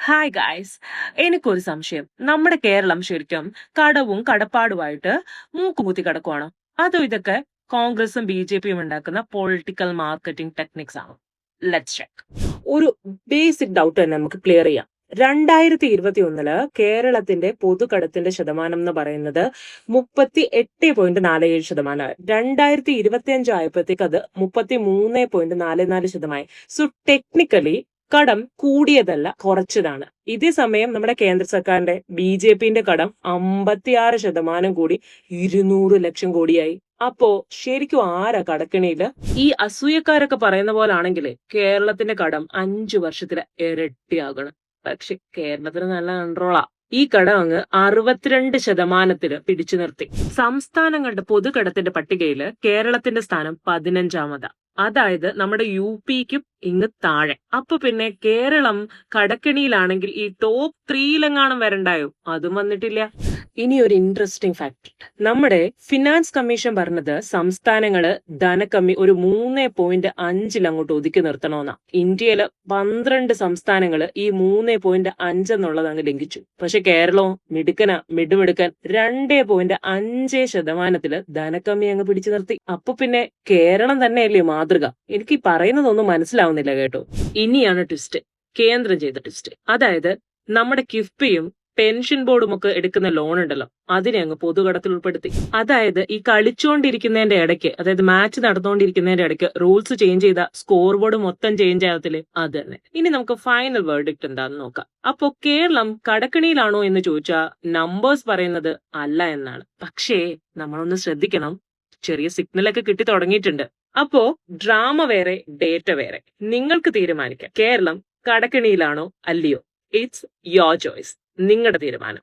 Hi guys. എനിക്കൊരു സംശയം. നമ്മുടെ കേരളം ശരിക്കും കടവും കടപ്പാടുമായിട്ട് മൂക്കുകുത്തി കിടക്കുവാണോ? അതോ ഇതൊക്കെ കോൺഗ്രസും ബി.ജെ.പിയും ഉണ്ടാക്കുന്ന പൊളിറ്റിക്കൽ മാർക്കറ്റിംഗ് ടെക്നിക്സ് ആണോ? Let's check. ഒരു ബേസിക് ഡൗട്ട് തന്നെ നമുക്ക് ക്ലിയർ ചെയ്യാം. 2021 കേരളത്തിന്റെ പൊതുകടത്തിന്റെ ശതമാനം എന്ന് പറയുന്നത് 38.47%. 2025 ആയപ്പോഴത്തേക്ക് അത് 33.44%. സോ ടെക്നിക്കലി കടം കൂടിയതല്ല, കുറച്ചതാണ്. ഇതേ സമയം നമ്മുടെ കേന്ദ്ര സർക്കാരിന്റെ ബി.ജെ.പിന്റെ കടം 56% കൂടി 200 ലക്ഷം കോടിയായി. അപ്പോ ശരിക്കും ആരാ കടക്കെണിയില്? ഈ അസൂയക്കാരൊക്കെ പറയുന്ന പോലാണെങ്കിൽ കേരളത്തിന്റെ കടം 5 വർഷത്തില് ഇരട്ടിയാകണം. പക്ഷെ കേരളത്തിന് നല്ല കൺട്രോളാ. ഈ കടം അങ്ങ് 62% പിടിച്ചു നിർത്തി. സംസ്ഥാനങ്ങളുടെ പൊതുകടത്തിന്റെ പട്ടികയില് കേരളത്തിന്റെ സ്ഥാനം 15-മതാ. അതായത് നമ്മുടെ യു.പിക്കും ഇങ്ങ് താഴെ. അപ്പൊ പിന്നെ കേരളം കടക്കെണിയിലാണെങ്കിൽ ഈ ടോപ്പ് 3-ലെങ്ങാനും വരണ്ടായോ? അതും വന്നിട്ടില്ല. ഇനി ഒരു ഇൻട്രസ്റ്റിംഗ് ഫാക്ട്. നമ്മുടെ ഫിനാൻസ് കമ്മീഷൻ പറഞ്ഞത് സംസ്ഥാനങ്ങള് ധനകമ്മി ഒരു 3.5 അങ്ങോട്ട് ഒതുക്കി നിർത്തണമെന്നാ. ഇന്ത്യയില് 12 സംസ്ഥാനങ്ങള് ഈ 3.5 എന്നുള്ളത് അങ്ങ് ലംഘിച്ചു. പക്ഷെ കേരളവും മിടുമിടുക്കൻ 2.5% ധനകമ്മി അങ്ങ് പിടിച്ചു നിർത്തി. അപ്പൊ പിന്നെ കേരളം തന്നെയല്ലേ മാതൃക? എനിക്ക് ഈ പറയുന്നതൊന്നും മനസ്സിലാവുന്നില്ല കേട്ടോ. ഇനിയാണ് ട്വിസ്റ്റ്. കേന്ദ്രം ചെയ്ത ട്വിസ്റ്റ്. അതായത് നമ്മുടെ കിഫ്ബിയും പെൻഷൻ ബോർഡും ഒക്കെ എടുക്കുന്ന ലോൺ ഉണ്ടല്ലോ, അതിനെ അങ്ങ് പൊതുകടത്തിൽ ഉൾപ്പെടുത്തി. അതായത് ഈ കളിച്ചുകൊണ്ടിരിക്കുന്നതിന്റെ ഇടയ്ക്ക്, അതായത് മാച്ച് നടന്നുകൊണ്ടിരിക്കുന്നതിന്റെ ഇടയ്ക്ക് റൂൾസ് ചേഞ്ച് ചെയ്ത സ്കോർ ബോർഡ് മൊത്തം ചേഞ്ച് ആകത്തില്ലേ, അത് തന്നെ. ഇനി നമുക്ക് ഫൈനൽ വേർഡിക്റ്റ് എന്താന്ന് നോക്കാം. അപ്പോ കേരളം കടക്കണിയിലാണോ എന്ന് ചോദിച്ചാൽ നമ്പേഴ്സ് പറയുന്നത് അല്ല എന്നാണ്. പക്ഷേ നമ്മളൊന്ന് ശ്രദ്ധിക്കണം, ചെറിയ സിഗ്നലൊക്കെ കിട്ടി തുടങ്ങിയിട്ടുണ്ട്. അപ്പോ ഡ്രാമ വേറെ, ഡേറ്റ വേറെ. നിങ്ങൾക്ക് തീരുമാനിക്കാം കേരളം കടക്കണിയിലാണോ അല്ലയോ. It's your choice. നിങ്ങളുടെ തീരുമാനം.